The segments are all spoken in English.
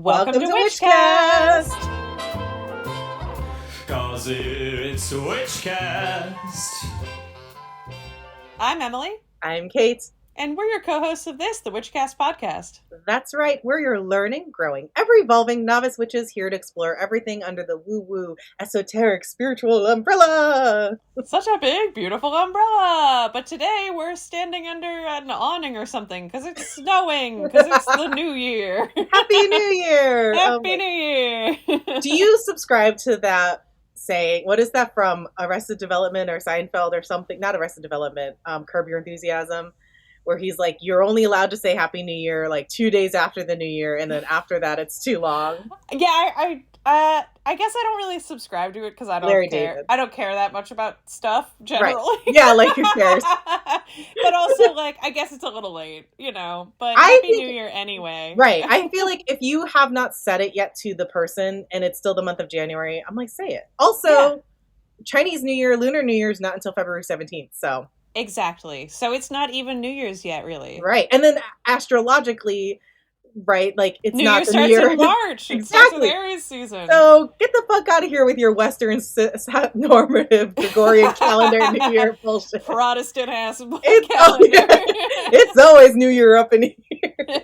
Welcome to Witchcast! 'Cause it's Witchcast! I'm Emily. I'm Kate. And we're your co-hosts of this, the Witchcast Podcast. That's right. We're your learning, growing, ever-evolving novice witches here to explore everything under the woo-woo, esoteric, spiritual umbrella. Such a big, beautiful umbrella. But today we're standing under an awning or something because it's snowing, because it's the New Year. Happy New Year! Happy New Year! Do you subscribe to that saying? What is that from? Arrested Development or Seinfeld or something? Not Arrested Development. Curb Your Enthusiasm. Where he's like, you're only allowed to say Happy New Year like 2 days after the New Year, and then after that it's too long. Yeah, I guess I don't really subscribe to it because I don't Larry care. David. I don't care that much about stuff generally. Right. Yeah, like who cares? But also, like, I guess it's a little late, you know. But I Happy think- New Year anyway. Right. I feel like if you have not said it yet to the person and it's still the month of January, I'm like, say it. Also, Chinese New Year, Lunar New Year is not until February 17th, so. Exactly. So it's not even New Year's yet, really. Right. And then astrologically, right, like it's New not Year the New starts Year. in March. It starts with Aries season. So get the fuck out of here with your Western normative Gregorian calendar New Year bullshit. Protestant ass calendar. It's always New Year up in here.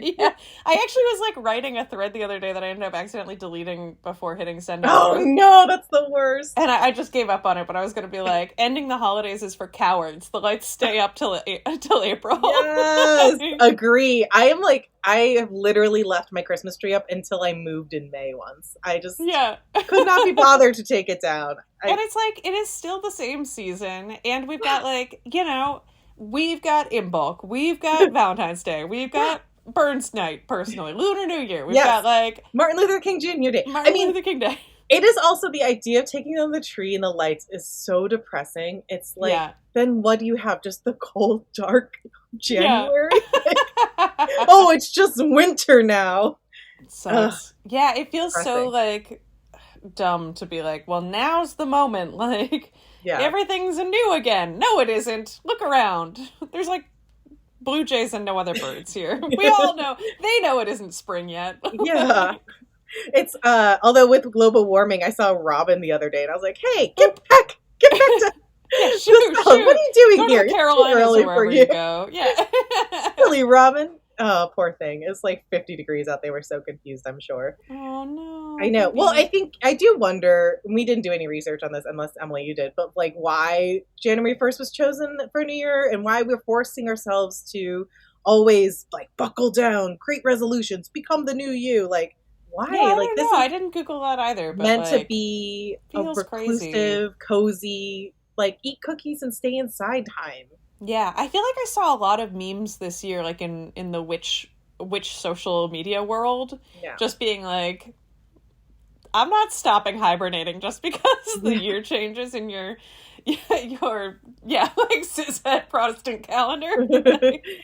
Yeah. I actually was like writing a thread the other day that I ended up accidentally deleting before hitting send. Oh no, that's the worst. And I just gave up on it, but I was going to be like, ending the holidays is for cowards. The lights stay up till April. Yes, agree. I have literally left my Christmas tree up until I moved in May once. I just could not be bothered to take it down. And it's like, it is still the same season, and we've got like, you know, we've got Imbolc, we've got Valentine's Day, we've got Burns Night, personally, Lunar New Year, we've got like Martin Luther King Jr. Day. Luther King Day. It is also the idea of taking down the tree and the lights is so depressing. It's like, then what do you have? Just the cold, dark January? Oh, it's just winter now. So yeah, it feels so like dumb to be like, well, now's the moment. Like, everything's anew again. No, it isn't. Look around. There's like blue jays and no other birds here. We all know. They know it isn't spring yet. Yeah. It's although with global warming, I saw Robin the other day and I was like, hey, get back to shoot. What are you doing go here? To the Carolinas or wherever you go. Yeah. Silly Robin. Oh, poor thing. It's like 50 degrees out there. We're so confused, I'm sure. Oh no. I know. Well, I do wonder, we didn't do any research on this unless Emily you did, but like why January 1st was chosen for New Year and why we're forcing ourselves to always like buckle down, create resolutions, become the new you. Like why? Yeah, like this is I didn't Google that either. But meant like, to be a feels reclusive, cozy, like eat cookies and stay inside time. Yeah, I feel like I saw a lot of memes this year, like in the witch social media world, just being like, I'm not stopping hibernating just because the year changes in your like cishet Protestant calendar.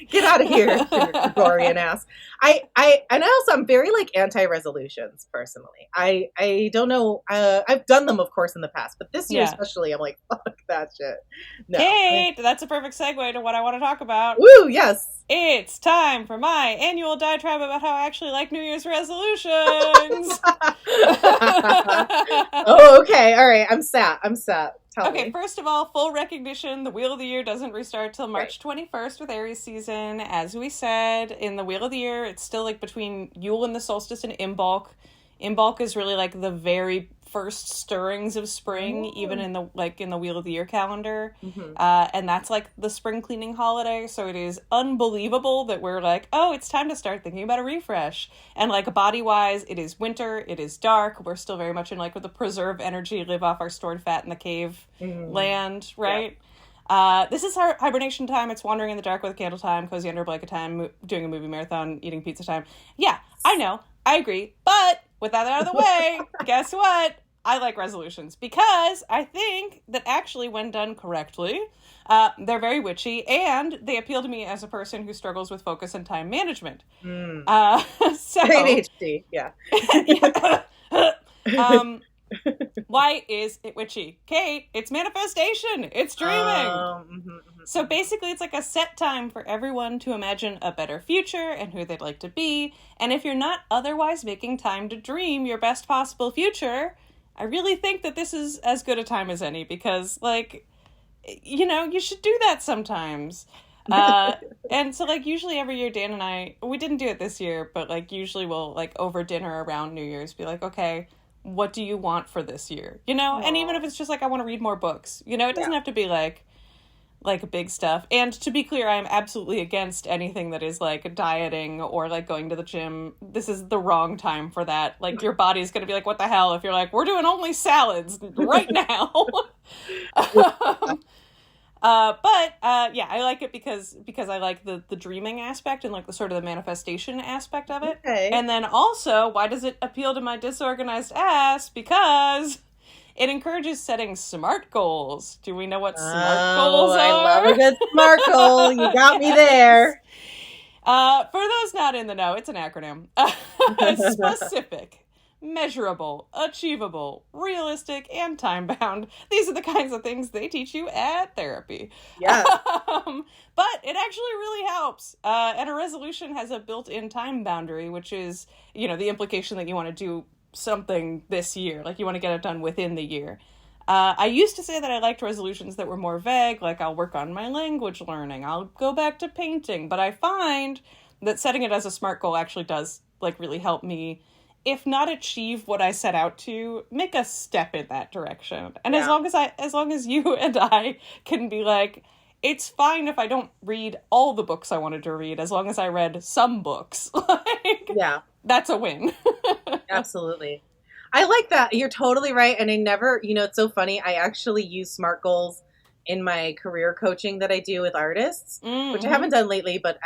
Get out of here, Gregorian ass. And also I'm very like anti-resolutions personally. I don't know. I've done them of course in the past, but this year especially I'm like, fuck that shit. No. Kate, that's a perfect segue to what I want to talk about. Woo, yes. It's time for my annual diatribe about how I actually like New Year's resolutions. Oh, okay. All right. I'm sat. Tell me. First of all, full recognition, the Wheel of the Year doesn't restart till March 21st with Aries season. As we said, in the Wheel of the Year, it's still like between Yule and the solstice and Imbolc. Imbolc is really like the very first stirrings of spring, even in the Wheel of the Year calendar. Mm-hmm. And that's like the spring cleaning holiday. So it is unbelievable that we're like, oh, it's time to start thinking about a refresh. And like body wise, it is winter, it is dark. We're still very much in like with the preserve energy, live off our stored fat in the cave land, right? Yeah. This is our hibernation time. It's wandering in the dark with a candle time, cozy under a blanket time, doing a movie marathon, eating pizza time. Yeah, I know. I agree. But with that out of the way, guess what? I like resolutions because I think that actually when done correctly, they're very witchy and they appeal to me as a person who struggles with focus and time management. So ADHD, yeah. Why is it witchy? Kate, it's manifestation. It's dreaming. So basically it's like a set time for everyone to imagine a better future and who they'd like to be. And if you're not otherwise making time to dream your best possible future, I really think that this is as good a time as any, because, like, you know, you should do that sometimes. And so, like, usually every year Dan and I, we didn't do it this year, but, like, usually we'll, like, over dinner around New Year's be like, okay, what do you want for this year? You know? Aww. And even if it's just like, I want to read more books, you know, it doesn't have to be like big stuff. And to be clear, I am absolutely against anything that is like dieting or like going to the gym. This is the wrong time for that. Like, your body's going to be like, what the hell? If you're like, we're doing only salads right now. Yeah, I like it because I like the dreaming aspect and like the sort of the manifestation aspect of it. Okay. And then also, why does it appeal to my disorganized ass? Because it encourages setting SMART goals. Do we know what SMART goals are? I love a good SMART goal. You got me there. For those not in the know, it's an acronym. Specific, measurable, achievable, realistic, and time-bound. These are the kinds of things they teach you at therapy. Yeah. But it actually really helps. And a resolution has a built-in time boundary, which is, you know, the implication that you want to do something this year, like you want to get it done within the year. I used to say that I liked resolutions that were more vague, like I'll work on my language learning, I'll go back to painting, but I find that setting it as a SMART goal actually does like really help me, if not achieve what I set out to, make a step in that direction. And as long as you and I can be like, it's fine if I don't read all the books I wanted to read, as long as I read some books. Like, yeah, that's a win. Absolutely. I like that. You're totally right. And I never, you know, it's so funny. I actually use SMART goals in my career coaching that I do with artists, which I haven't done lately, but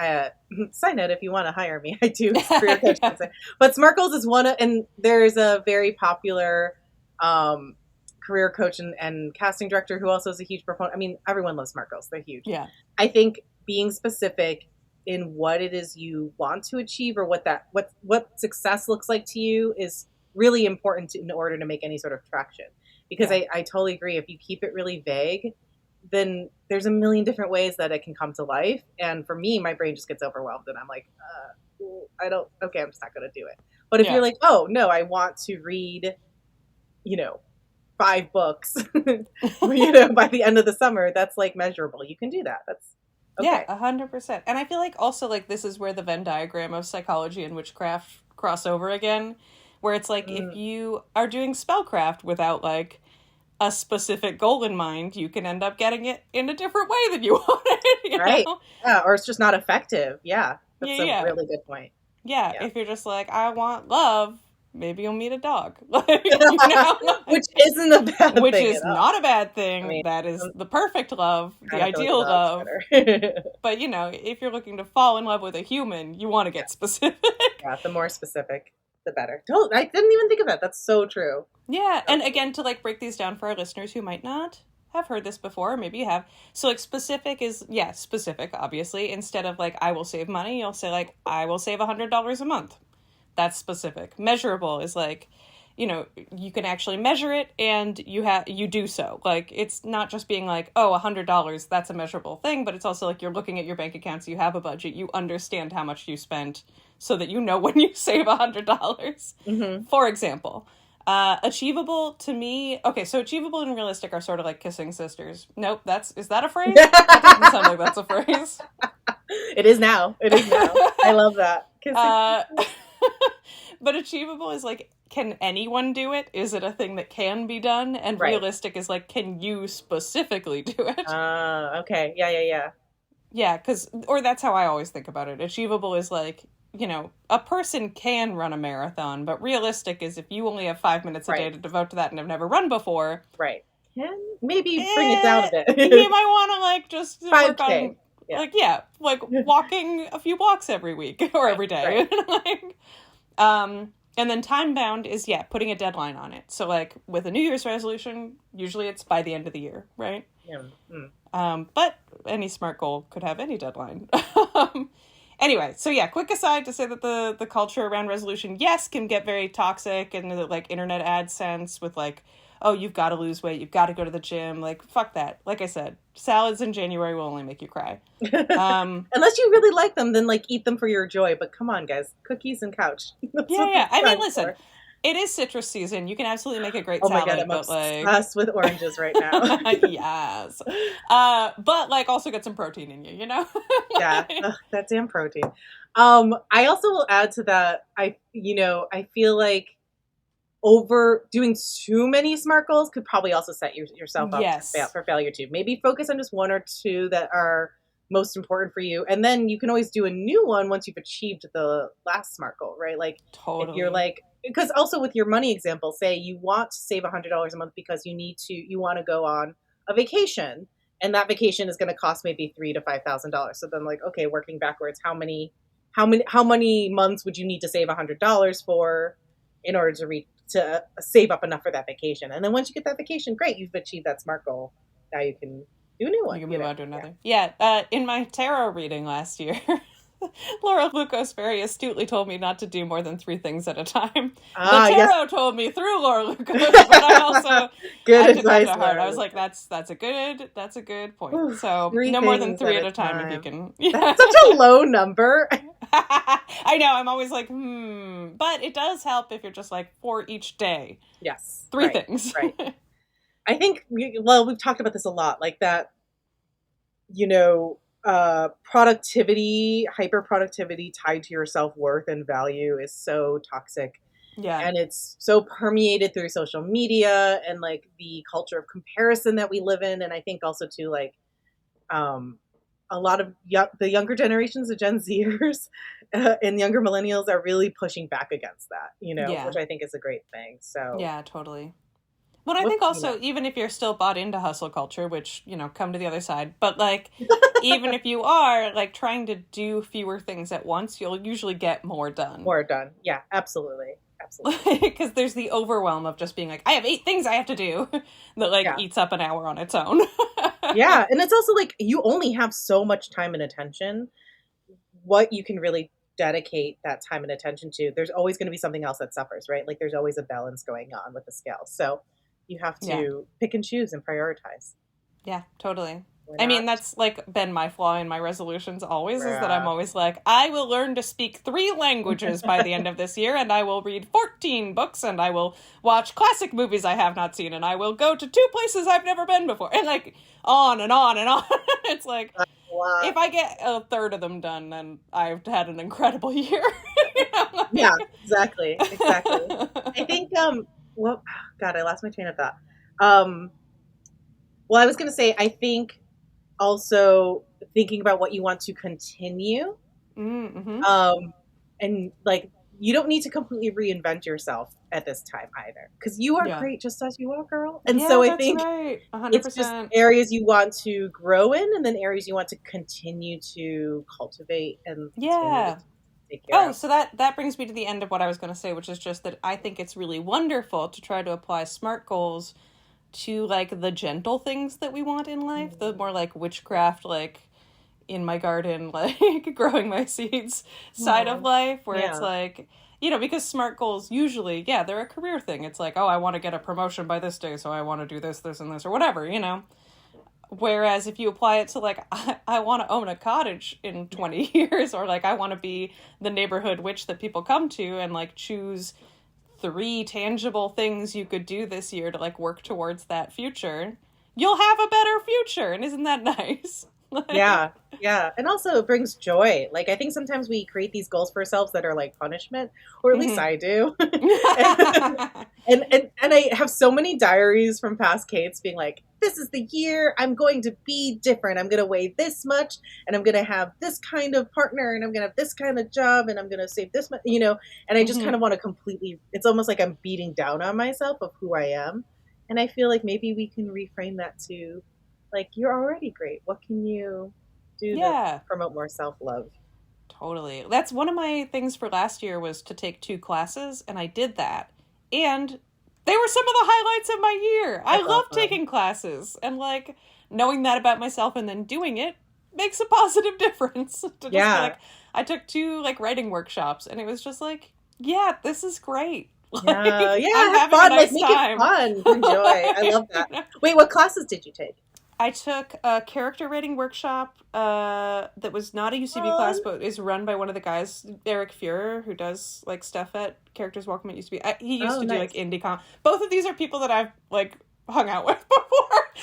side note, if you want to hire me, I do career coaching. But SMART goals is and there's a very popular career coach and casting director who also is a huge proponent. I mean, everyone loves SMART goals. They're huge. Yeah. I think being specific in what it is you want to achieve or what success looks like to you is really important in order to make any sort of traction. Because I totally agree. If you keep it really vague, then there's a million different ways that it can come to life. And for me, my brain just gets overwhelmed and I'm like, I'm just not going to do it. But if you're like, oh no, I want to read, 5 books, by the end of the summer, that's like measurable. You can do that. That's okay. Yeah, 100%. And I feel like also like this is where the Venn diagram of psychology and witchcraft cross over again, where it's like if you are doing spellcraft without like a specific goal in mind, you can end up getting it in a different way than you want it. Right. Know? Yeah, or it's just not effective. Yeah. That's a really good point. Yeah, if you're just like, I want love, maybe you'll meet a dog. Which isn't a bad thing. Which is not a bad thing. I mean, that is the perfect love, the ideal love. But, if you're looking to fall in love with a human, you want to get specific. Yeah, the more specific, the better. I didn't even think of that. That's so true. Yeah, and again, to like break these down for our listeners who might not have heard this before, or maybe you have. So like specific is, specific, obviously. Instead of like, I will save money, you'll say like, I will save $100 a month. That's specific. Measurable is like, you can actually measure it and you do so. Like, it's not just being like, oh, $100, that's a measurable thing, but it's also like you're looking at your bank accounts, you have a budget, you understand how much you spent so that you know when you save $100, for example. Achievable to me, okay, so achievable and realistic are sort of like kissing sisters. Nope, is that a phrase? That doesn't sound like that's a phrase. It is now. I love that. Kissing But achievable is like, can anyone do it? Is it a thing that can be done? And realistic is like, can you specifically do it? Okay. Yeah. Yeah, or that's how I always think about it. Achievable is like, a person can run a marathon, but realistic is if you only have 5 minutes a day to devote to that and have never run before. Right. Maybe bring it down a bit. You might want to like just 5K. Work on, like walking a few blocks every week or every day. And then time bound is, putting a deadline on it. So like with a New Year's resolution, usually it's by the end of the year, right? Yeah. But any SMART goal could have any deadline. Anyway, so yeah, quick aside to say that the culture around resolution, yes, can get very toxic in the like internet ad sense with like, oh, you've got to lose weight, you've got to go to the gym. Like, fuck that. Like I said, salads in January will only make you cry. Unless you really like them, then like eat them for your joy. But come on, guys, cookies and couch. Yeah. I mean, listen, it is citrus season. You can absolutely make a great salad. Oh my God, I'm obsessed with oranges right now. Yes. But like also get some protein in you, you know? Yeah, that damn protein. I also will add to that. I feel like overdoing too many SMART goals could probably also set yourself up for failure too. Maybe focus on just one or two that are most important for you, and then you can always do a new one once you've achieved the last SMART goal, right? Like totally. If you're like, because also with your money example, say you want to save $100 a month because you want to go on a vacation, and that vacation is going to cost maybe $3,000 to $5,000. So then like, okay, working backwards, how many months would you need to save $100 for in order to save up enough for that vacation? And then once you get that vacation, great, you've achieved that SMART goal. Now you can do a new one. You can move on to another. Yeah. In my tarot reading last year, Laura Lucas very astutely told me not to do more than 3 things at a time. The tarot told me through Laura Lucas, but I also good advice. I was like, that's a good point. So no more than 3 at a time if you can. Yeah. That's such a low number. I know. I'm always like, but it does help if you're just like for each day. Yes. 3 things. Right. I think we've talked about this a lot, like that, productivity, hyper productivity tied to your self-worth and value is so toxic. Yeah. And it's so permeated through social media and like the culture of comparison that we live in. And I think also too, like, a lot of the younger generations, the Gen Zers and younger millennials are really pushing back against that, which I think is a great thing. So yeah, totally. But I think also, even if you're still bought into hustle culture, which, come to the other side, but like, even if you are like trying to do fewer things at once, you'll usually get more done. Yeah, absolutely. Because there's the overwhelm of just being like, I have 8 things I have to do that eats up an hour on its own. Yeah. And it's also like, you only have so much time and attention, what you can really dedicate that time and attention to. There's always going to be something else that suffers, right? Like there's always a balance going on with the scale. So you have to pick and choose and prioritize. Yeah, totally. I mean, that's like been my flaw in my resolutions always, is that I'm always like, I will learn to speak 3 languages by the end of this year, and I will read 14 books, and I will watch classic movies I have not seen, and I will go to 2 places I've never been before, and like on and on and on. It's like, if I get a third of them done, then I've had an incredible year. Yeah, exactly. I think, God, I lost my train of thought. Well, I was going to say, I think also thinking about what you want to continue. Mm-hmm. And like, you don't need to completely reinvent yourself at this time either, because you are great just as you are, girl. And so I think right. 100%. It's just areas you want to grow in, and then areas you want to continue to cultivate and take care of. So that brings me to the end of what I was going to say, which is just that I think it's really wonderful to try to apply SMART goals to like the gentle things that we want in life, the more like witchcraft, like in my garden, like growing my seeds side of life, where it's like, because SMART goals usually, they're a career thing. It's like, oh, I want to get a promotion by this day, so I want to do this, this, and this, or whatever, Whereas if you apply it to like, I want to own a cottage in 20 years, or like I want to be the neighborhood witch that people come to, and like choose 3 tangible things you could do this year to like work towards that future, you'll have a better future. And isn't that nice? Yeah. And also it brings joy. Like I think sometimes we create these goals for ourselves that are like punishment, or at least I do. and I have so many diaries from past Kates being like, this is the year I'm going to be different. I'm going to weigh this much, and I'm going to have this kind of partner, and I'm going to have this kind of job, and I'm going to save this much, and I just kind of want to completely, it's almost like I'm beating down on myself of who I am. And I feel like maybe we can reframe that to like, you're already great. What can you do to promote more self-love? Totally. That's one of my things for last year, was to take 2 classes, and I did that. And they were some of the highlights of my year. I love taking classes, and like knowing that about myself and then doing it makes a positive difference. To just be like, I took 2 like writing workshops, and it was just like, yeah, this is great. Yeah, I'm have having fun. a nice Make time. it fun. Enjoy. I love that. Wait, what classes did you take? I took a character writing workshop that was not a UCB class, but is run by one of the guys, Eric Fuhrer, who does like stuff at Characters Welcome at UCB. He used to do like indie com. Both of these are people that I've like hung out with before.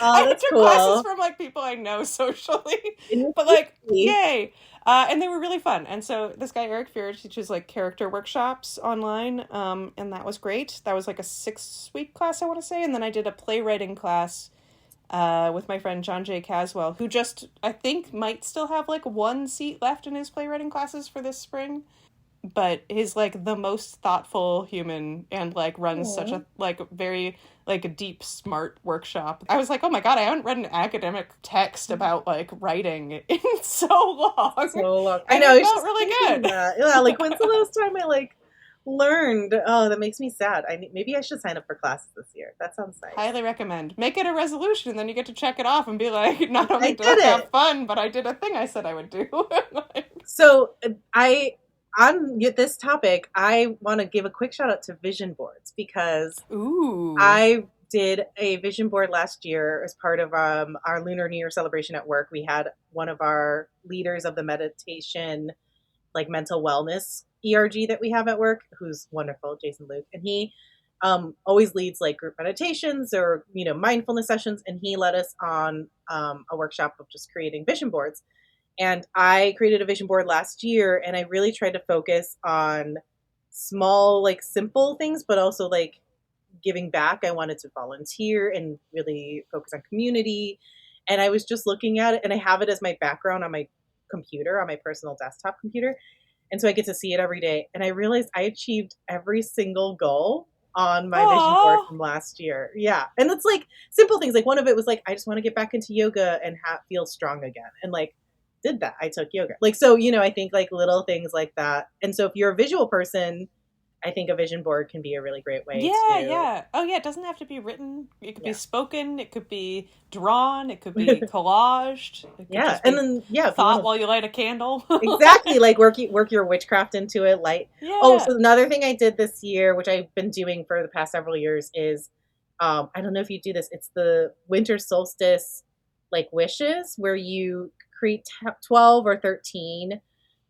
I took classes from like people I know socially, but like yay. And they were really fun. And so this guy, Eric Fuhrer, teaches like character workshops online. And that was great. That was like a 6-week class, I want to say. And then I did a playwriting class with my friend John J. Caswell, who just, I think, might still have like 1 seat left in his playwriting classes for this spring. But is like the most thoughtful human and like runs such a like very like a deep, smart workshop. I was like, oh my God, I haven't read an academic text about like writing in so long. I know. It felt really good. Yeah, like when's the last time I like learned? Oh, that makes me sad. Maybe I should sign up for classes this year. That sounds nice. Highly recommend. Make it a resolution, and then you get to check it off and be like, not only did I have fun, but I did a thing I said I would do. So on this topic, I want to give a quick shout out to vision boards because I did a vision board last year as part of our Lunar New Year celebration at work. We had one of our leaders of the meditation, like mental wellness ERG that we have at work, who's wonderful, Jason Luke, and he always leads like group meditations or mindfulness sessions, and he led us on a workshop of just creating vision boards. And I created a vision board last year, and I really tried to focus on small, like simple things, but also like giving back. I wanted to volunteer and really focus on community. And I was just looking at it, and I have it as my background on my computer, on my personal desktop computer. And so I get to see it every day. And I realized I achieved every single goal on my vision board from last year. Yeah. And it's like simple things. Like one of it was like, I just want to get back into yoga and feel strong again. And like, did that. I took yoga. Like, so, I think like little things like that. And so if you're a visual person, I think a vision board can be a really great way to... Yeah. Oh, yeah. It doesn't have to be written. It could be spoken. It could be drawn. It could be collaged. It could just be and then, thought while you light a candle. Exactly. Like work your witchcraft into it. Yeah. Oh, so another thing I did this year, which I've been doing for the past several years, is, I don't know if you do this. It's the winter solstice, like wishes, where you create 12 or 13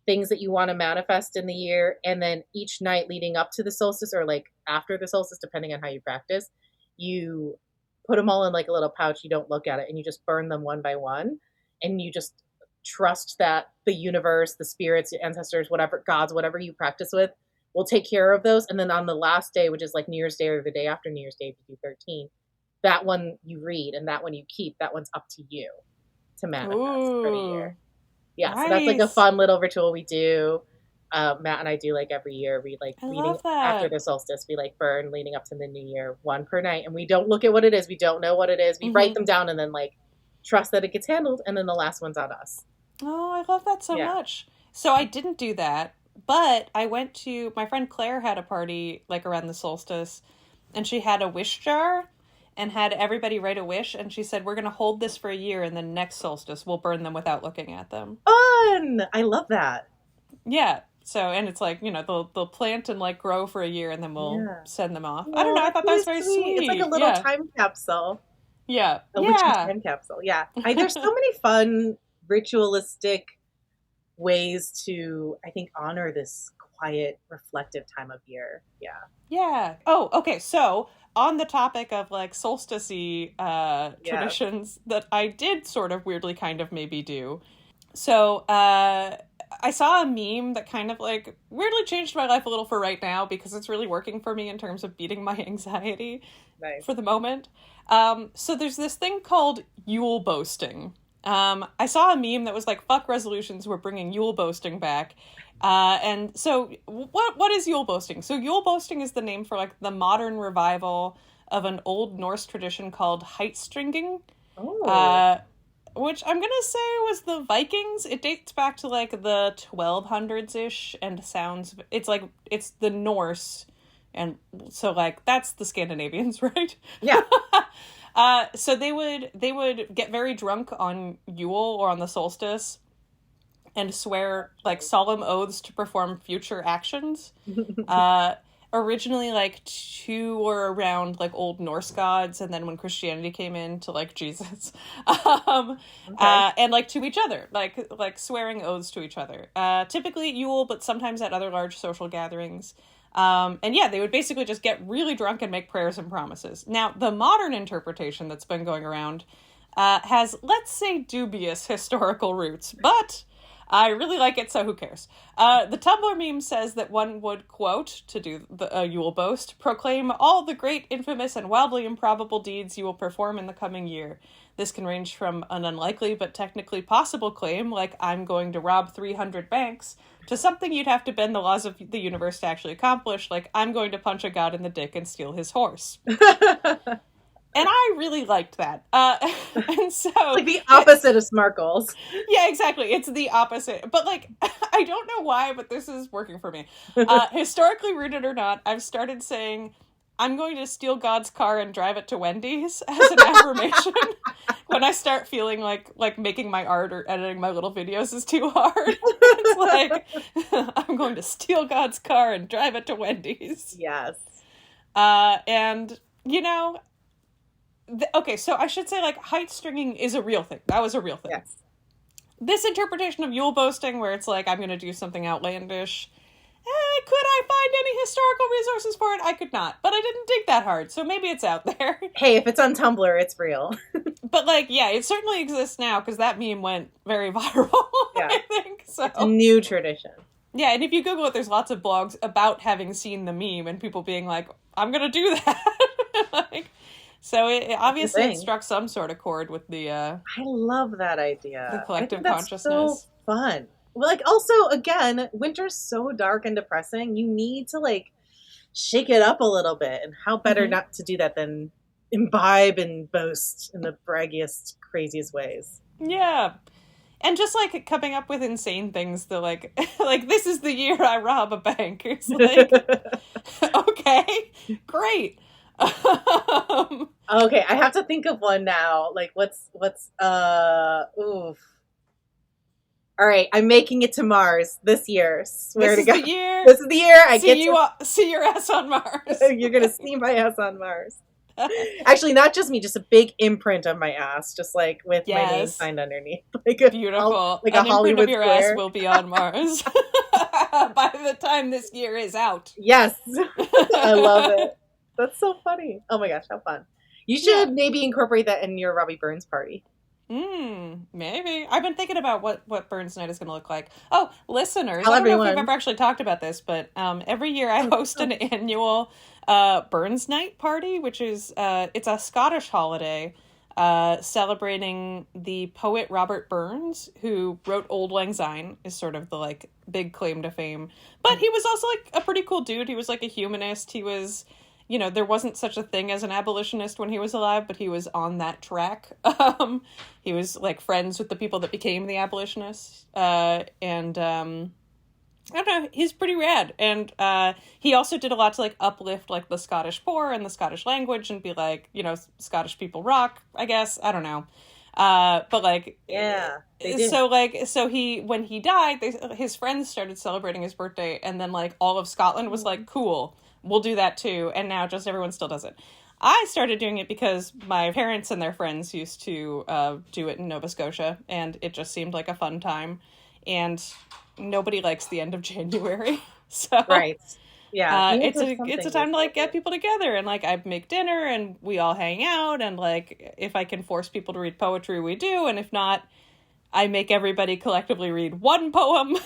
things that you want to manifest in the year, and then each night leading up to the solstice or like after the solstice, depending on how you practice, you put them all in like a little pouch. You don't look at it, and you just burn them one by one, and you just trust that the universe, the spirits, the ancestors, whatever gods, whatever you practice with, will take care of those. And then on the last day, which is like New Year's Day or the day after New Year's Day, if you do 13, that one you read and that one you keep. That one's up to you to manifest for the year. Yeah, nice. So that's like a fun little ritual we do. Matt and I do like every year. We like reading after the solstice. We like burn leading up to the new year, one per night, and we don't look at what it is. We don't know what it is. We write them down and then like trust that it gets handled, and then the last one's on us. Oh, I love that so much. So I didn't do that, but I went to my friend Claire had a party like around the solstice, and she had a wish jar. And had everybody write a wish, and she said, we're going to hold this for a year, and then next solstice, we'll burn them without looking at them. Fun! I love that. Yeah. So, and it's like, they'll plant and, like, grow for a year, and then we'll send them off. I don't know, I thought that was very sweet. It's like a little time capsule. Yeah. A witch's time capsule, yeah. There's so many fun, ritualistic ways to, I think, honor this quiet, reflective time of year. Yeah. Yeah. Oh, okay, so... on the topic of, like, solstice-y traditions that I did sort of weirdly kind of maybe do. So, I saw a meme that kind of, like, weirdly changed my life a little for right now because it's really working for me in terms of beating my anxiety for the moment. So there's this thing called Yule Boasting. I saw a meme that was like, fuck resolutions, we're bringing Yule Boasting back. And so what is Yule Boasting? So Yule Boasting is the name for like the modern revival of an old Norse tradition called heitstringing, which I'm going to say was the Vikings. It dates back to like the 1200s-ish and it's the Norse. And so like, that's the Scandinavians, right? Yeah. So they would get very drunk on Yule or on the solstice and swear like solemn oaths to perform future actions. Originally like to or around like old Norse gods, and then when Christianity came in to like Jesus, and like to each other, like swearing oaths to each other. Typically at Yule, but sometimes at other large social gatherings. And yeah, they would basically just get really drunk and make prayers and promises. Now, the modern interpretation that's been going around has, let's say, dubious historical roots, but I really like it, so who cares? The Tumblr meme says that one would, quote, to do the Yule boast, proclaim all the great, infamous, and wildly improbable deeds you will perform in the coming year. This can range from an unlikely but technically possible claim, like I'm going to rob 300 banks, to something you'd have to bend the laws of the universe to actually accomplish, like I'm going to punch a god in the dick and steal his horse. And I really liked that. And so... like the opposite of SMART goals. Yeah, exactly. It's the opposite. But, like, I don't know why, but this is working for me. Historically rooted or not, I've started saying, I'm going to steal God's car and drive it to Wendy's as an affirmation when I start feeling like making my art or editing my little videos is too hard. It's like, I'm going to steal God's car and drive it to Wendy's. Yes. And, you know... okay, so I should say, like, height stringing is a real thing. That was a real thing. Yes. This interpretation of Yule boasting, where it's like, I'm going to do something outlandish, could I find any historical resources for it? I could not. But I didn't dig that hard, so maybe it's out there. Hey, if it's on Tumblr, it's real. But, like, yeah, it certainly exists now, because that meme went very viral, Yeah. I think. So. It's a new tradition. Yeah, and if you Google it, there's lots of blogs about having seen the meme, and people being like, I'm going to do that. Like... so it obviously it struck some sort of chord with the I love that idea. The collective I think consciousness. That's so fun. Well, like, also, again, winter's so dark and depressing. You need to, like, shake it up a little bit. And how better not to do that than imbibe and boast in the braggiest, craziest ways. Yeah. And just, like, coming up with insane things that, like, like, this is the year I rob a bank. It's like, okay, great. Okay, I have to think of one now. Like, what's oof. All right, I'm making it to Mars this year. Swear this to God. Is the year. This is the year I get to see your ass on Mars. You're gonna see my ass on Mars. Actually, not just me, just a big imprint of my ass, just like with my name signed underneath. Like beautiful. Like an a Hollywood imprint of your square. ass will be on Mars by the time this year is out. Yes, I love it. That's so funny. Oh my gosh, how fun. You should maybe incorporate that in your Robbie Burns party. Maybe. I've been thinking about what Burns Night is going to look like. Oh, listeners, Tell I don't know everyone. if we've ever actually talked about this, but every year I host an annual Burns Night party, which is it's a Scottish holiday celebrating the poet Robert Burns, who wrote Auld Lang Syne, is sort of the like big claim to fame. But he was also like a pretty cool dude. He was like a humanist. He was... you know, there wasn't such a thing as an abolitionist when he was alive, but he was on that track. He was, like, friends with the people that became the abolitionists. I don't know, he's pretty rad. And he also did a lot to, like, uplift, like, the Scottish poor and the Scottish language and be like, you know, Scottish people rock, I guess. I don't know. But, like... yeah, they did. So he, when he died, his friends started celebrating his birthday, and then, like, all of Scotland was like, cool, we'll do that too, and now just everyone still does it. I started doing it because my parents and their friends used to do it in Nova Scotia, and it just seemed like a fun time, and nobody likes the end of January, so... right. Yeah. It's a time to, like, get people together, and, like, I make dinner, and we all hang out, and, like, if I can force people to read poetry, we do, and if not... I make everybody collectively read one poem.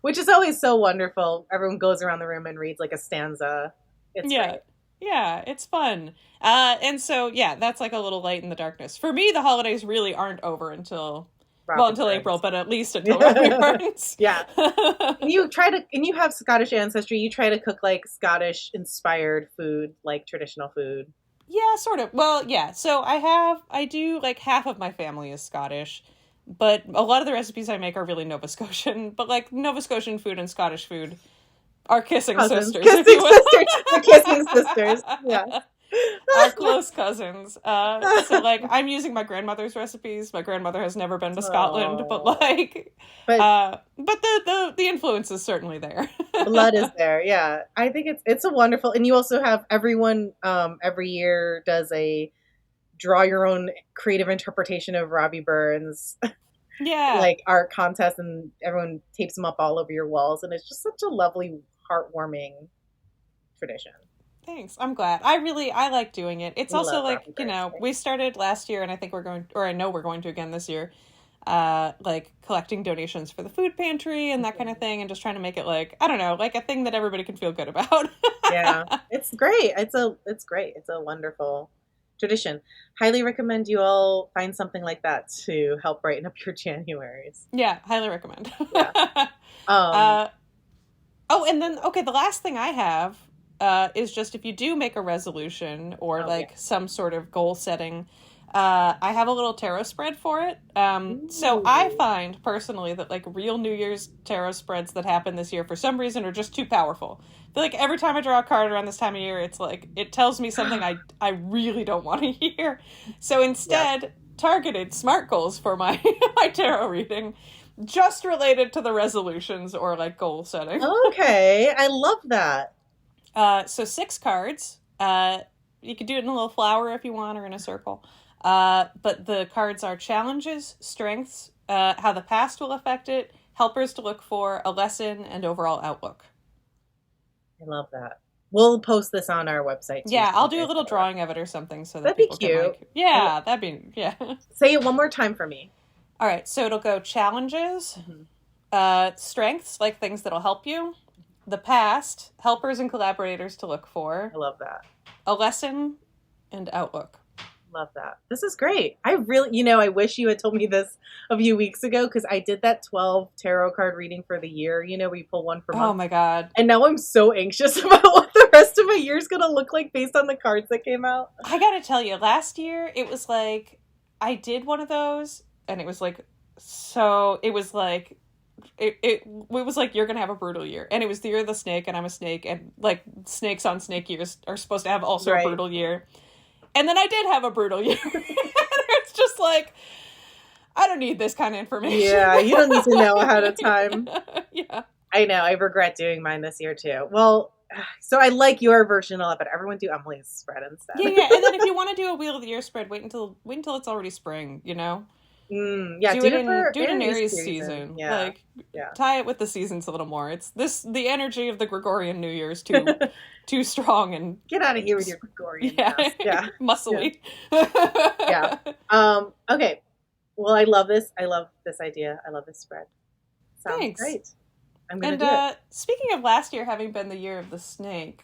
Which is always so wonderful. Everyone goes around the room and reads like a stanza. It's great. Yeah, it's fun. And so, yeah, that's like a little light in the darkness. For me, the holidays really aren't over until April, but at least until Robbie Burns. Yeah. And you have Scottish ancestry, you try to cook like Scottish-inspired food, like traditional food. Yeah, sort of. Well, yeah. So I do, like, half of my family is Scottish, but a lot of the recipes I make are really Nova Scotian. But, like, Nova Scotian food and Scottish food are kissing sisters. Kissing sisters. Yeah. Our close cousins. So like I'm using my grandmother's recipes. My grandmother has never been to Scotland, but like but the influence is certainly there. Blood is there. Yeah. I think it's a wonderful, and you also have everyone every year does a draw your own creative interpretation of Robbie Burns Yeah. like art contest, and everyone tapes them up all over your walls, and it's just such a lovely, heartwarming tradition. Thanks. I'm glad. I like doing it. It's We also love like, Robbie you Burns. know, we started last year and I think I know we're going to again this year. Like collecting donations for the food pantry and that kind of thing, and just trying to make it like, I don't know, like a thing that everybody can feel good about. Yeah. It's great. It's great. It's a wonderful tradition. Highly recommend you all find something like that to help brighten up your Januaries. Yeah, highly recommend. Yeah. Oh, and then, okay, the last thing I have is just if you do make a resolution or some sort of goal setting, I have a little tarot spread for it. So I find personally that like real New Year's tarot spreads that happen this year for some reason are just too powerful. I feel like every time I draw a card around this time of year, it's like, it tells me something I really don't want to hear. So instead, targeted SMART goals for my, my tarot reading, just related to the resolutions or like goal setting. Okay, I love that. So 6 cards. You could do it in a little flower if you want, or in a circle. But the cards are challenges, strengths, how the past will affect it, helpers to look for, a lesson, and overall outlook. I love that. We'll post this on our website too. Yeah, I'll do a little drawing of it or something so that that'd people be cute. can like. Yeah, that'd be Say it one more time for me. All right, so it'll go challenges, strengths, like things that'll help you, the past, helpers and collaborators to look for. I love that. A lesson, and outlook. Love that. This is great. I really, I wish you had told me this a few weeks ago, because I did that 12 tarot card reading for the year. We pull one per month. Oh my God. And now I'm so anxious about what the rest of my year is going to look like based on the cards that came out. I gotta tell you, last year it was like, I did one of those and it was like, it was like, it was like, you're gonna have a brutal year, and it was the year of the snake, and I'm a snake, and like snakes on snake years are supposed to have also a brutal year, and then I did have a brutal year. It's just like, I don't need this kind of information. Yeah, you don't need to know ahead of time. Yeah, I know. I regret doing mine this year too. Well, so I like your version of it, but everyone do Emily's spread instead. Yeah, and then if you want to do a Wheel of the Year spread, wait until it's already spring. Yeah, do it in Aries season. Yeah. Tie it with the seasons a little more. It's the energy of the Gregorian New Year is too strong, and get out of here with your Gregorian. Yeah. Muscly. Yeah. Okay. Well, I love this. I love this idea. I love this spread. Sounds Thanks. Great. I'm gonna do it. Speaking of last year having been the year of the snake,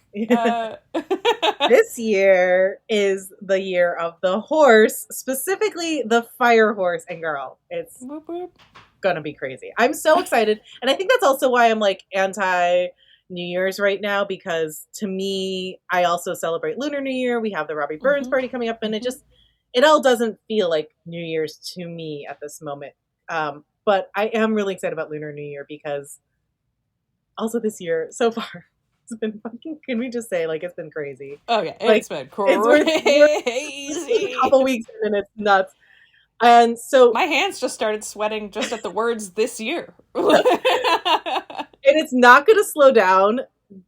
this year is the year of the horse, specifically the fire horse. And girl, it's whoop, whoop. Gonna be crazy. I'm so excited, and I think that's also why I'm like anti New Year's right now, because to me, I also celebrate Lunar New Year. We have the Robbie Burns party coming up, and it all doesn't feel like New Year's to me at this moment. But I am really excited about Lunar New Year, because also this year so far it's been fucking, can we just say, like, it's been crazy. Oh yeah, it's been crazy. We're a couple weeks in and it's nuts. And so my hands just started sweating just at the words this year. And it's not going to slow down.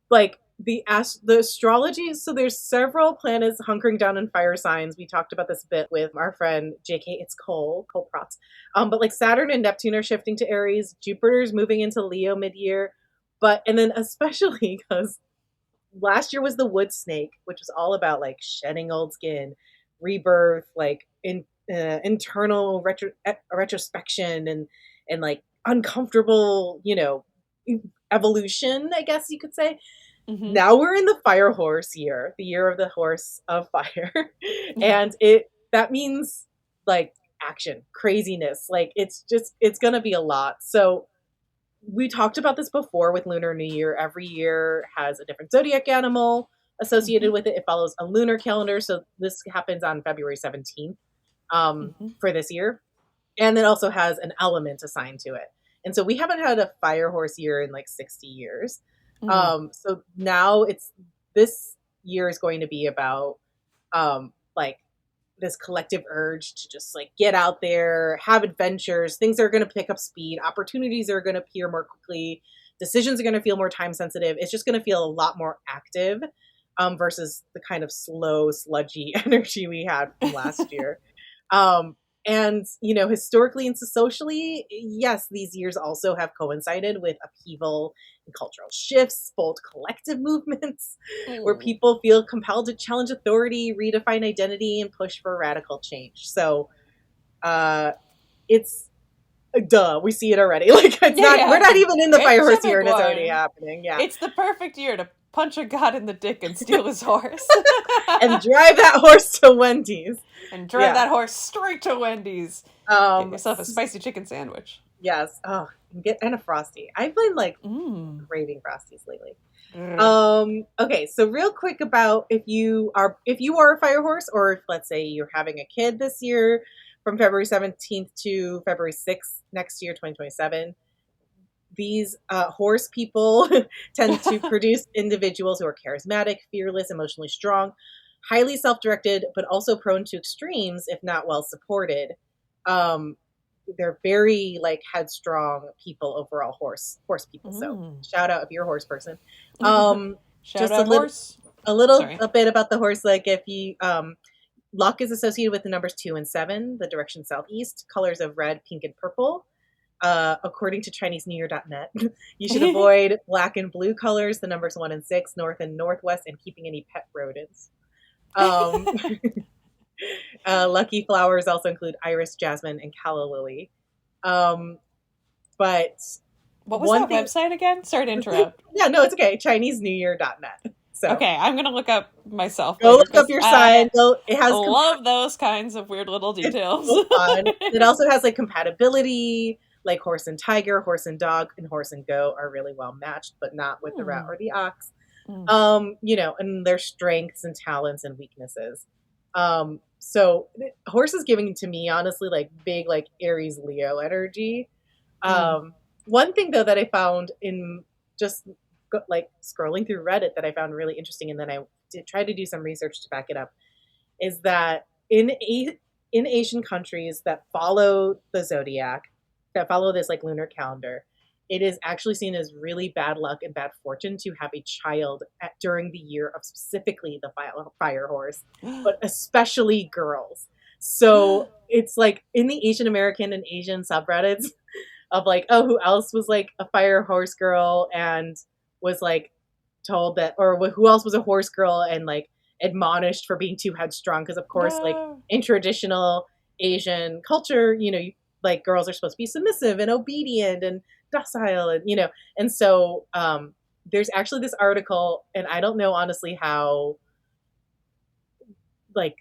Like the astrology. So there's several planets hunkering down in fire signs. We talked about this a bit with our friend JK. It's Cole Protz. But like Saturn and Neptune are shifting to Aries. Jupiter's moving into Leo mid-year. And then especially because last year was the wood snake, which was all about like shedding old skin, rebirth, like internal retrospection and like uncomfortable, evolution, I guess you could say. Mm-hmm. Now we're in the fire horse year, the year of the horse of fire. And that means like action, craziness. Like it's going to be a lot. So we talked about this before with Lunar New Year. Every year has a different zodiac animal associated with it. It follows a lunar calendar. So this happens on February 17th for this year. And it also has an element assigned to it. And so we haven't had a fire horse year in like 60 years. So now this year is going to be about like this collective urge to just like get out there, have adventures. Things are going to pick up speed. Opportunities are going to appear more quickly. Decisions are going to feel more time sensitive. It's just going to feel a lot more active, versus the kind of slow, sludgy energy we had from last year. And, historically and socially, yes, these years also have coincided with upheaval and cultural shifts, bold collective movements, where people feel compelled to challenge authority, redefine identity, and push for radical change. So it's, duh, we see it already. Like, we're not even in the fire horse year and it's already happening. Yeah. It's the perfect year to punch a god in the dick and steal his horse. And drive that horse to Wendy's. And drive that horse straight to Wendy's. Get yourself a spicy chicken sandwich. Yes. Oh, and a Frosty. I've been like craving Frosties lately. Okay, so real quick about if you are a fire horse, or if, let's say, you're having a kid this year from February 17th to February 6th next year, 2027. These horse people tend to produce individuals who are charismatic, fearless, emotionally strong, highly self-directed, but also prone to extremes if not well supported. They're very like headstrong people overall, horse people. So shout out if you're a horse person. Shout out horse. A bit about the horse. Like if you luck is associated with the numbers 2 and 7, the direction southeast, colors of red, pink, and purple. According to ChineseNewYear.net, you should avoid black and blue colors, the numbers 1 and 6, north and northwest, and keeping any pet rodents. Lucky flowers also include iris, jasmine, and calla lily. But what was that website again? Sorry to interrupt. Yeah, no, it's okay. ChineseNewYear.net. So okay, I'm gonna look up myself. Go look up your sign. I love those kinds of weird little details. It's so fun. It also has like compatibility, like horse and tiger, horse and dog, and horse and goat are really well matched, but not with the rat or the ox. And their strengths and talents and weaknesses. So horse is giving to me, honestly, like big, like Aries Leo energy. One thing though that I found in just like scrolling through Reddit that I found really interesting, and then I tried to do some research to back it up, is that in Asian countries that follow the zodiac, that follow this like lunar calendar, it is actually seen as really bad luck and bad fortune to have a child during the year of specifically the fire horse, but especially girls. So it's like in the Asian American and Asian subreddits of like, oh, who else was like a fire horse girl and was like told that, or who else was a horse girl and like admonished for being too headstrong, because of course like in traditional Asian culture, like girls are supposed to be submissive and obedient and docile, and and so there's actually this article, and I don't know honestly how like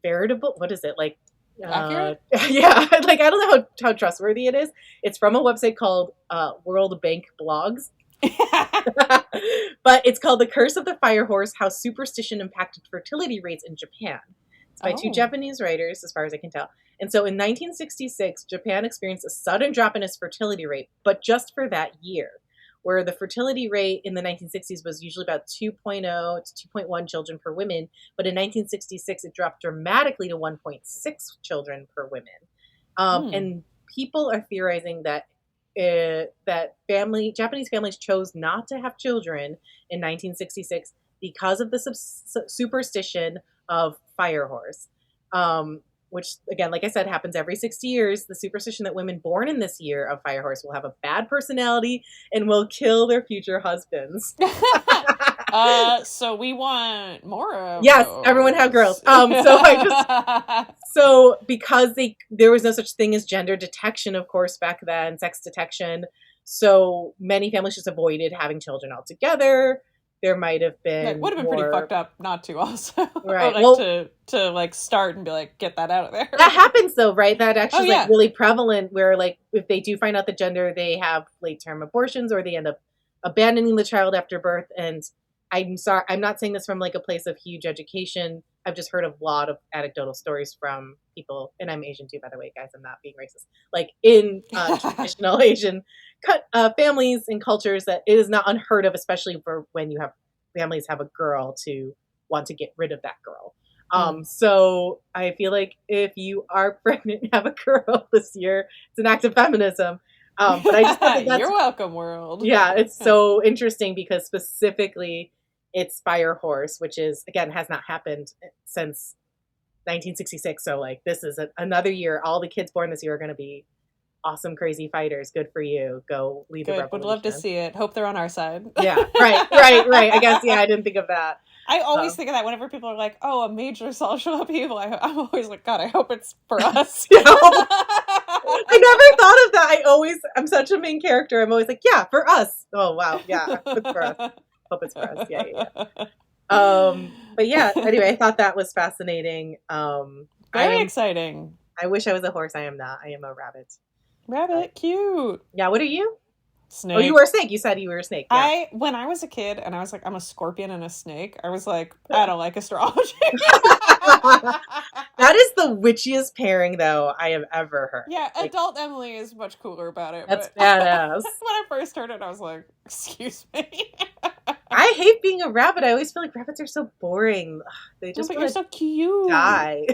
veritable, what is it, like accurate? Yeah, like I don't know how trustworthy it is. It's from a website called World Bank Blogs. But it's called The Curse of the Fire Horse: How Superstition Impacted Fertility Rates in Japan. It's by two Japanese writers, as far as I can tell. And so in 1966, Japan experienced a sudden drop in its fertility rate, but just for that year, where the fertility rate in the 1960s was usually about 2.0 to 2.1 children per woman. But in 1966, it dropped dramatically to 1.6 children per women. And people are theorizing that Japanese families chose not to have children in 1966 because of the superstition of fire horse, which again, like I said, happens every 60 years. The superstition that women born in this year of fire horse will have a bad personality and will kill their future husbands. So we want more of yes, those. Everyone have girls. So because there was no such thing as gender detection, of course, back then, sex detection. So many families just avoided having children altogether. There might have been. It would have been pretty fucked up not to also. Right. To like start and be like, get that out of there. That happens though, right? That actually is like really prevalent, where like if they do find out the gender, they have late term abortions, or they end up abandoning the child after birth. And I'm sorry, I'm not saying this from like a place of huge education. I've just heard a lot of anecdotal stories from people, and I'm Asian too, by the way, guys. I'm not being racist. Like in traditional Asian families and cultures, that it is not unheard of, especially for when you have families have a girl, to want to get rid of that girl. So I feel like if you are pregnant and have a girl this year, it's an act of feminism. But I just thought that that's You're welcome, world. yeah, it's so interesting because specifically it's Fire Horse, which is again has not happened since 1966. So like this is another year. All the kids born this year are going to be awesome, crazy fighters. Good for you. Go lead the Good. revolution. Would love to see it. Hope they're on our side. Yeah, right. I guess I didn't think of that. I always think of that whenever people are like, "Oh, a major social upheaval." I'm always like, "God, I hope it's for us." Yeah. I never thought of that. I'm such a main character. I'm always like, yeah, for us. Oh wow, yeah, it's for us. Hope it's for us. Yeah. But yeah. Anyway, I thought that was fascinating. Very exciting. I wish I was a horse. I am not. I am a rabbit. Rabbit, cute. Yeah. What are you? Snake. Oh, you were a snake. You said you were a snake. Yeah. When I was a kid and I was like, I'm a scorpion and a snake, I was like, I don't like astrology. That is the witchiest pairing, though, I have ever heard. Yeah, adult Emily is much cooler about it. That's but badass. When I first heard it, I was like, excuse me. I hate being a rabbit. I always feel like rabbits are so boring. They just but you're so cute. die.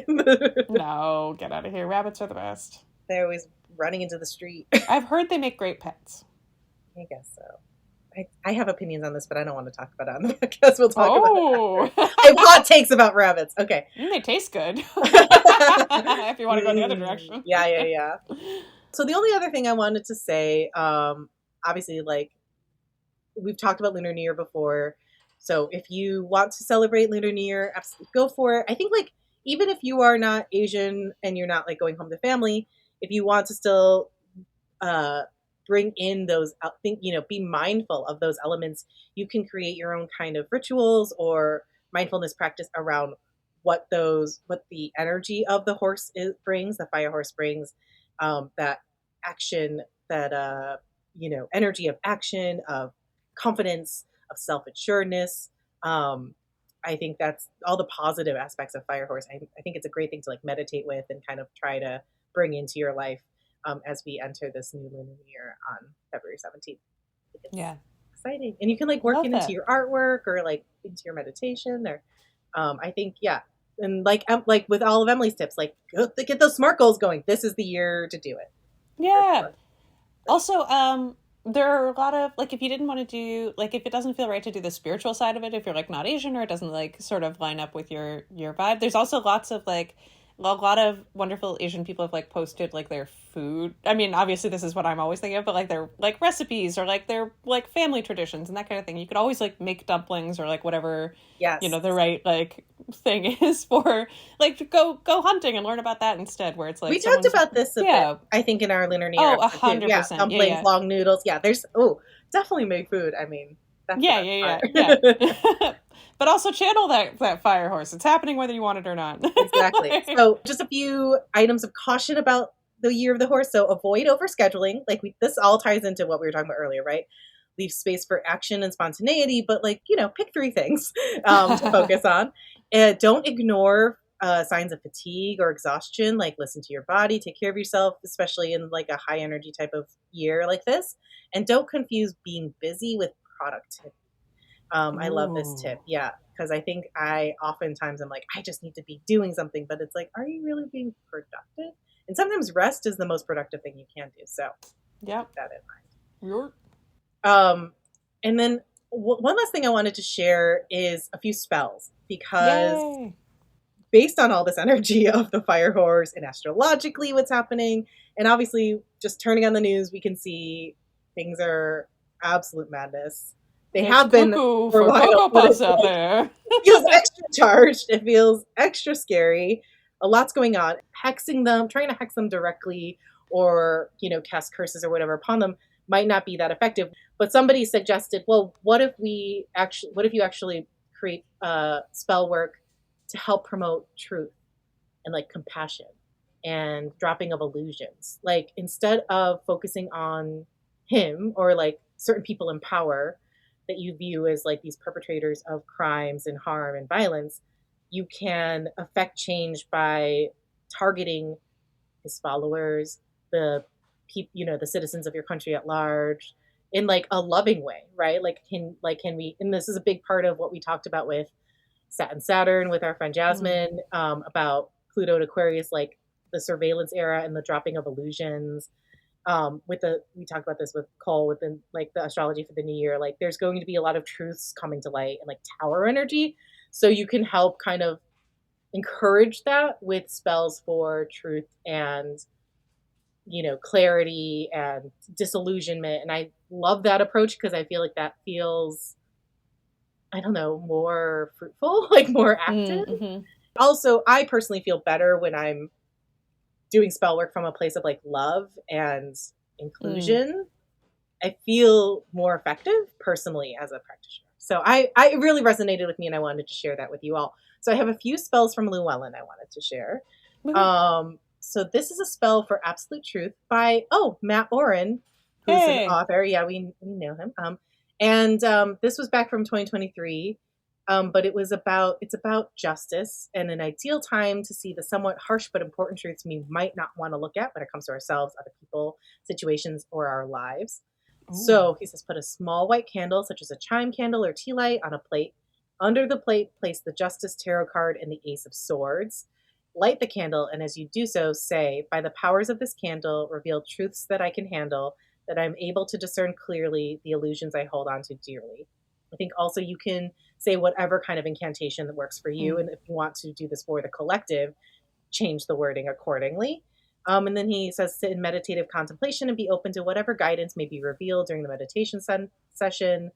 No, get out of here. Rabbits are the best. They're always running into the street. I've heard they make great pets. I guess so. I have opinions on this, but I don't want to talk about it on the podcast. We'll talk about it after. I have hot takes about rabbits. Okay. They taste good. If you want to go the other direction. Yeah. So the only other thing I wanted to say, obviously, like, we've talked about Lunar New Year before. So if you want to celebrate Lunar New Year, absolutely go for it. I think, like, even if you are not Asian and you're not, like, going home to family, if you want to still bring in those, be mindful of those elements, you can create your own kind of rituals or mindfulness practice around what the energy of the horse brings, the fire horse brings, that action, that, energy of action, of confidence, of self-assuredness. I think that's all the positive aspects of fire horse. I think it's a great thing to like meditate with and kind of try to bring into your life as we enter this new lunar year on February 17th. Yeah. Exciting. And you can like work into your artwork or like into your meditation or I think, yeah. And like with all of Emily's tips, like get those SMART goals going. This is the year to do it. Yeah. Also, there are a lot of, like, if you didn't want to do, like, if it doesn't feel right to do the spiritual side of it, if you're, like, not Asian or it doesn't, like, sort of line up with your vibe, there's also lots of, like, a lot of wonderful Asian people have, like, posted, like, their food. I mean, obviously this is what I'm always thinking of, but, like, their, like, recipes or, like, their, like, family traditions and that kind of thing. You could always, like, make dumplings or, like, whatever, the right, like, thing is for, like, go hunting and learn about that instead, where it's, like... We talked about this a bit, I think, in our Lunar New Year. 100%. Yeah, dumplings, long noodles. Yeah, there's... definitely make food. I mean... That's yeah. But also channel that fire horse. It's happening whether you want it or not. Exactly. So just a few items of caution about the year of the horse. So avoid overscheduling. Like this all ties into what we were talking about earlier, right? Leave space for action and spontaneity, but like, pick 3 things to focus on. Don't ignore signs of fatigue or exhaustion. Like listen to your body, take care of yourself, especially in like a high energy type of year like this. And don't confuse being busy with productivity. I love this tip. Yeah. Because I think oftentimes I'm like, I just need to be doing something, but it's like, are you really being productive? And sometimes rest is the most productive thing you can do. So keep that in mind. And then one last thing I wanted to share is a few spells because based on all this energy of the fire horse and astrologically what's happening, and obviously just turning on the news, we can see things are absolute madness. They have been for a while, but out there. It feels extra charged. It feels extra scary. A lot's going on. Hexing them, trying to hex them directly or, cast curses or whatever upon them might not be that effective. But somebody suggested, well, what if you actually create spell work to help promote truth and like compassion and dropping of illusions? Like instead of focusing on him or like certain people in power that you view as like these perpetrators of crimes and harm and violence, you can affect change by targeting his followers, the the citizens of your country at large, in like a loving way, right? Like can we? And this is a big part of what we talked about with Saturn with our friend Jasmine, about Pluto and Aquarius, like the surveillance era and the dropping of illusions. We talked about this with Cole within like the astrology for the new year. Like there's going to be a lot of truths coming to light and like tower energy. So you can help kind of encourage that with spells for truth and, you know, clarity and disillusionment. And I love that approach because I feel like that feels, I don't know, more fruitful, like more active. Mm-hmm. Also, I personally feel better when I'm doing spell work from a place of like love and inclusion. I feel more effective personally as a practitioner. So it really resonated with me and I wanted to share that with you all. So I have a few spells from Llewellyn I wanted to share. So this is a spell for absolute truth by, Matt Oren, who's an author. Yeah, we know him. And this was back from 2023. But it's about justice and an ideal time to see the somewhat harsh but important truths we might not want to look at when it comes to ourselves, other people, situations, or our lives. Ooh. So he says, put a small white candle, such as a chime candle or tea light, on a plate. Under the plate, place the Justice Tarot card and the Ace of Swords. Light the candle, and as you do so, say, by the powers of this candle, reveal truths that I can handle, that I'm able to discern clearly the illusions I hold on to dearly. I think also you can say whatever kind of incantation that works for you. And if you want to do this for the collective, change the wording accordingly. And then he says, sit in meditative contemplation and be open to whatever guidance may be revealed during the meditation session,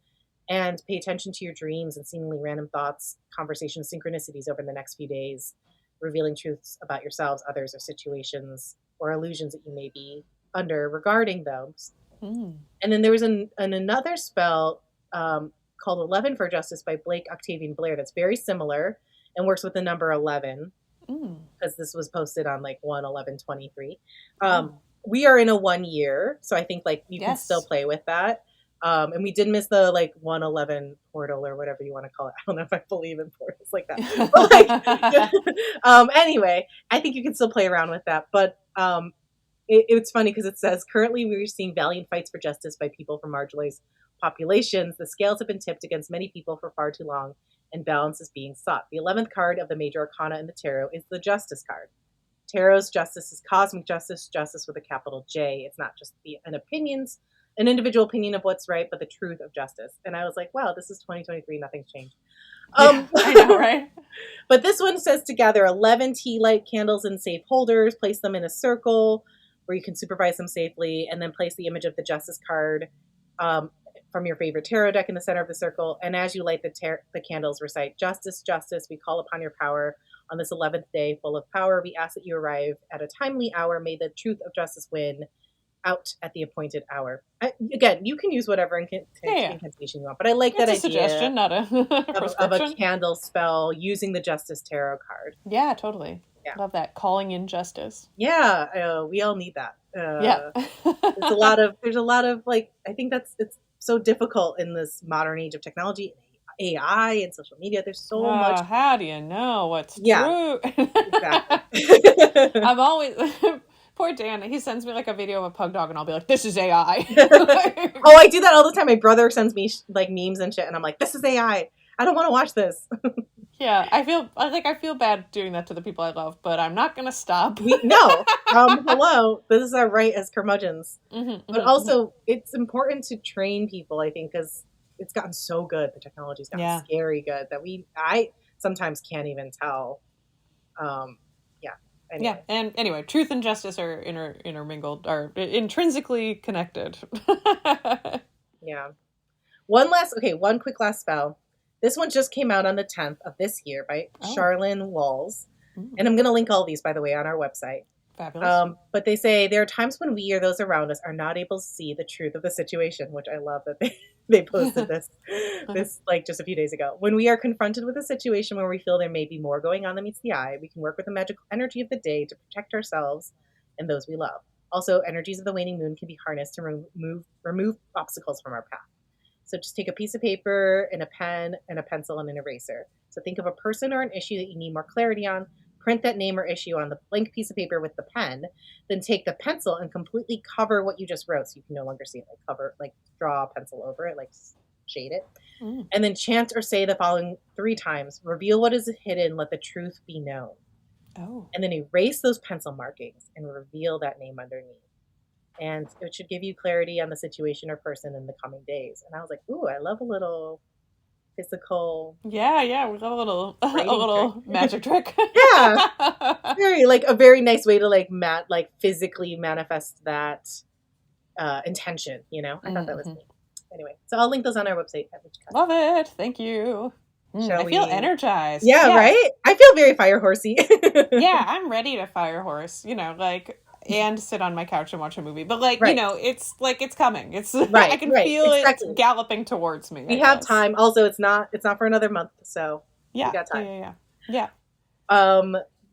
and pay attention to your dreams and seemingly random thoughts, conversations, synchronicities over the next few days, revealing truths about yourselves, others, or situations or illusions that you may be under regarding those. And then there was another spell called 11 for Justice by Blake Octavian Blair that's very similar and works with the number 11 because this was posted on like 1/11/23. We are in a 1 year, so I think like you can still play with that. And we did miss the like 1/11 portal or whatever you want to call it. I don't know if I believe in portals like that. But like, anyway, I think you can still play around with that. But it's funny because it says, currently we're seeing valiant fights for justice by people from marginalized populations. The scales have been tipped against many people for far too long, and balance is being sought. The 11th card of the major arcana in the tarot is the Justice card. Tarot's justice is cosmic justice, justice with a capital J. It's not just an individual opinion of what's right, but the truth of justice. And I was like, wow, this is 2023. Nothing's changed. I know, right? But this one says to gather 11 tea light candles in safe holders, place them in a circle where you can supervise them safely, and then place the image of the Justice card from your favorite tarot deck in the center of the circle. And as you light the candles, recite, Justice, Justice, we call upon your power. On this 11th day full of power, we ask that you arrive at a timely hour. May the truth of justice win out at the appointed hour. Again, you can use whatever incantation you want, but I like that idea. It's a suggestion, not a of a candle spell using the Justice Tarot card. Yeah, totally. Yeah. Love that. Calling in justice. Yeah, we all need that. There's a lot of like, I think it's so difficult in this modern age of technology, AI and social media. There's so much. How do you know what's true? Exactly. I'm always poor Dan. He sends me like a video of a pug dog, and I'll be like, "This is AI." Oh, I do that all the time. My brother sends me like memes and shit, and I'm like, "This is AI. I don't want to watch this." Yeah, I feel bad doing that to the people I love, but I'm not gonna stop. Hello, this is our right as curmudgeons. But also, it's important to train people, I think, because it's gotten so good. The technology's gotten scary good that I sometimes can't even tell. Anyway. Yeah, and anyway, truth and justice are intermingled, are intrinsically connected. Yeah. One quick last spell. This one just came out on the 10th of this year by Charlene Walls. And I'm going to link all these, by the way, on our website. Fabulous. But they say there are times when we or those around us are not able to see the truth of the situation, which I love that they posted this like just a few days ago. When we are confronted with a situation where we feel there may be more going on than meets the eye, we can work with the magical energy of the day to protect ourselves and those we love. Also, energies of the waning moon can be harnessed to remove obstacles from our path. So just take a piece of paper and a pen and a pencil and an eraser. So think of a person or an issue that you need more clarity on. Print that name or issue on the blank piece of paper with the pen. Then take the pencil and completely cover what you just wrote, so you can no longer see it. Draw a pencil over it, shade it. Mm. And then chant or say the following 3 times. Reveal what is hidden, let the truth be known. Oh. And then erase those pencil markings and reveal that name underneath. And it should give you clarity on the situation or person in the coming days. And I was like, ooh, I love a little physical Yeah, we got a little magic trick. Yeah. Very like a very nice way to like physically manifest that intention, you know? I thought that was neat. Anyway, so I'll link those on our website at Witchcast. Love it. Thank you. I feel energized. Yeah, right? I feel very fire horsey. Yeah, I'm ready to fire horse, you know, like, and sit on my couch and watch a movie. But, like, Right. you know, it's like, it's coming. It's Right, I can feel exactly. it galloping towards me. We have time. Also, it's not for another month, so yeah, we got time. Yeah.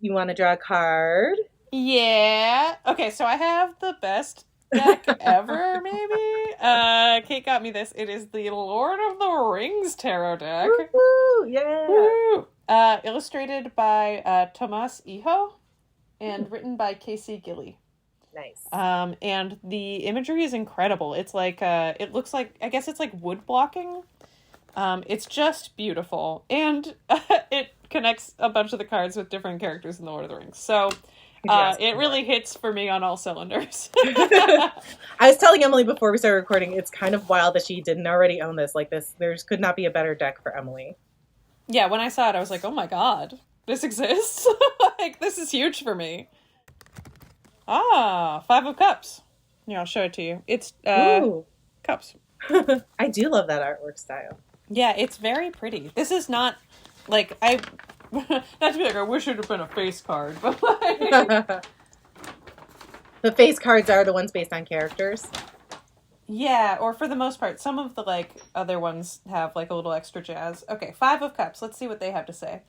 You want to draw a card? Yeah. Okay, so I have the best deck ever, maybe. Kate got me this. It is the Lord of the Rings tarot deck. Woo-hoo, yeah. Woo! Illustrated by Tomas Iho and written by Casey Gilly. Nice. And the imagery is incredible. It's like it looks like, I guess it's like wood blocking. It's just beautiful, and it connects a bunch of the cards with different characters in the Lord of the Rings. So it really hits for me on all cylinders. I was telling Emily before we started recording, it's kind of wild that she didn't already own this. Like this, there could not be a better deck for Emily. Yeah, when I saw it, I was like, oh my god, this exists? Like, this is huge for me. 5 of Cups. Yeah, I'll show it to you. It's cups. I do love that artwork style. Yeah, it's very pretty. This is not, like, not to be like, I wish it had been a face card, but like... The face cards are the ones based on characters? Yeah, or for the most part. Some of the, like, other ones have, like, a little extra jazz. Okay, 5 of Cups. Let's see what they have to say.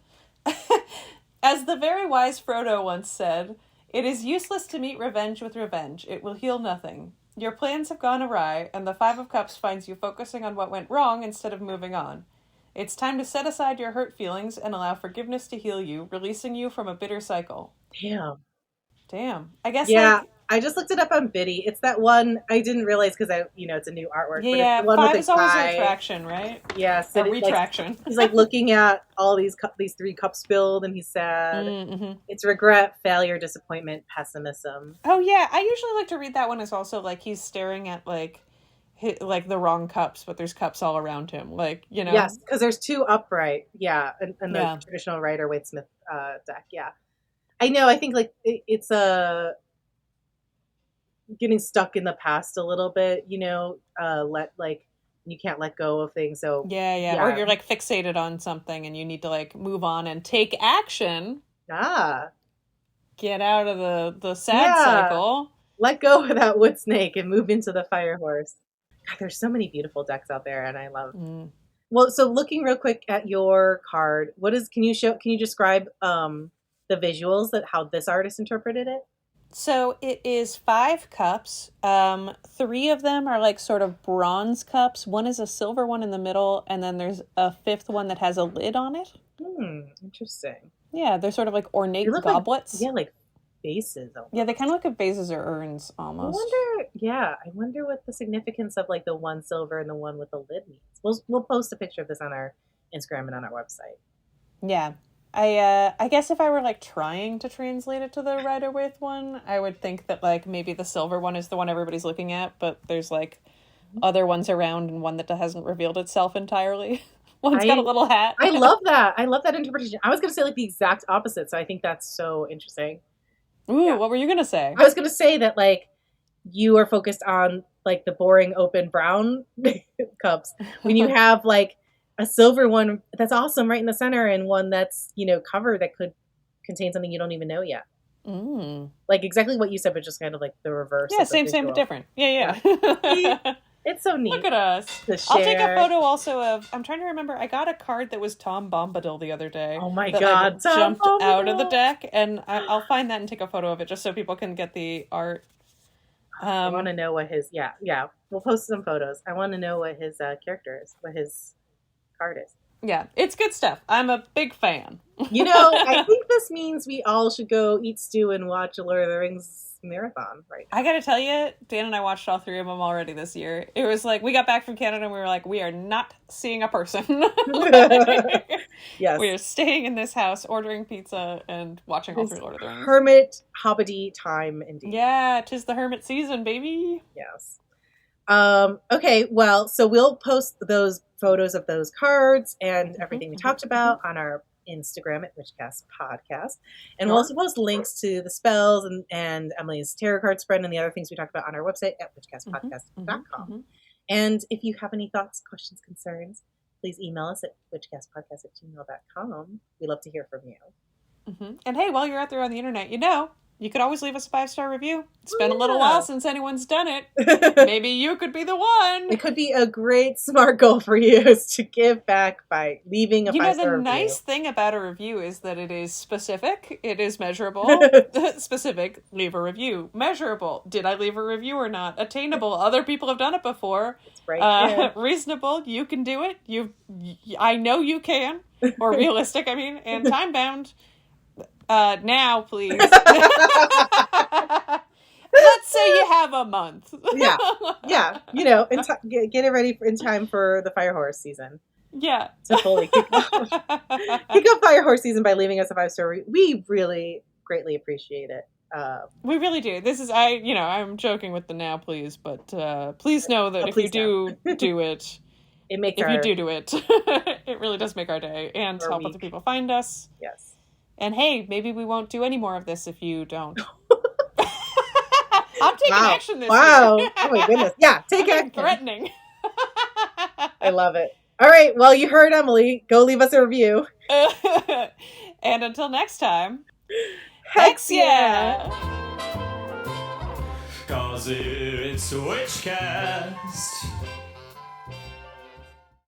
As the very wise Frodo once said, "It is useless to meet revenge with revenge. It will heal nothing. Your plans have gone awry, and the 5 of Cups finds you focusing on what went wrong instead of moving on. It's time to set aside your hurt feelings and allow forgiveness to heal you, releasing you from a bitter cycle." Damn. I guess, like... I just looked it up on Biddy. It's that one I didn't realize because it's a new artwork. Yeah, but it's the one 5 with is the always guy. a retraction, right? Yes. A retraction. He's like looking at all these 3 cups spilled and he's sad. Mm-hmm. It's regret, failure, disappointment, pessimism. Oh, yeah. I usually like to read that one as also, like, he's staring at, like the wrong cups, but there's cups all around him. Like, you know? Yes, because there's 2 upright. Yeah, and the traditional Rider-Waite-Smith deck. Yeah. I know. I think, like, it's a... getting stuck in the past a little bit, you can't let go of things. So yeah. Or you're like fixated on something and you need to like move on and take action. Get out of the sad cycle. Let go of that wood snake and move into the fire horse. God, there's so many beautiful decks out there, and I love. Well, so looking real quick at your card, can you describe the visuals how this artist interpreted it? So it is 5 cups. 3 of them are like sort of bronze cups. One is a silver one in the middle, and then there's a 5th one that has a lid on it. Interesting. Yeah, they're sort of like ornate goblets. Like vases. Almost. Yeah, they kind of look like vases or urns almost. I wonder what the significance of like the one silver and the one with the lid means. We'll post a picture of this on our Instagram and on our website. Yeah. I guess if I were like trying to translate it to the Rider-Waite one, I would think that like maybe the silver one is the one everybody's looking at, but there's like other ones around and one that hasn't revealed itself entirely. One's got a little hat. I love that. I love that interpretation. I was going to say like the exact opposite, so I think that's so interesting. Ooh, What were you going to say? I was going to say that like you are focused on like the boring open brown cups when you have like a silver one that's awesome right in the center and one that's, covered that could contain something you don't even know yet. Like exactly what you said, but just kind of like the reverse. Yeah, same, but different. Yeah. It's so neat. Look at us. I'll take a photo also of, I'm trying to remember, I got a card that was Tom Bombadil the other day. Oh my God. Jumped out of the deck, and I'll find that and take a photo of it just so people can get the art. I want to know what his, we'll post some photos. I want to know what his character is, what his card is. Yeah, it's good stuff. I'm a big fan. I think this means we all should go eat stew and watch a Lord of the Rings marathon right now. I gotta tell you, Dan and I watched all 3 of them already this year. It was like, we got back from Canada and we were like, we are not seeing a person. Yes. We are staying in this house, ordering pizza, and watching all 3 Lord of the Rings. Hermit hobbity time, indeed. Yeah, 'tis the hermit season, baby. Yes. Okay, well, so we'll post those photos of those cards and everything we talked about on our Instagram at Witchcast Podcast. And we'll also post links to the spells and Emily's tarot card spread and the other things we talked about on our website at witchcastpodcast.com. And if you have any thoughts, questions, concerns, please email us at witchcastpodcast@gmail.com. We love to hear from you. And hey, while you're out there on the internet, you could always leave us a 5-star review. It's been a little while since anyone's done it. Maybe you could be the one. It could be a great SMART goal for you is to give back by leaving a 5-star review. The nice thing about a review is that it is specific. It is measurable. Specific, leave a review. Measurable, did I leave a review or not? Attainable, other people have done it before. It's right reasonable, you can do it. I know you can. Or realistic, I mean. And time-bound. Now, please. Let's say you have a month. Yeah. Get it ready in time for the Fire Horse season. Yeah. To fully kick off Fire Horse season by leaving us a 5-star review. We really greatly appreciate it. We really do. This is, I'm joking with the now, please, but please know that if you do it, it makes you do it, it really does make our day and help other people find us. Yes. And hey, maybe we won't do any more of this if you don't. I'm taking action this year. Oh my goodness. Yeah, take action. Threatening. I love it. All right, well, you heard Emily. Go leave us a review. And until next time, Hex yeah! 'Cause it's Witchcast.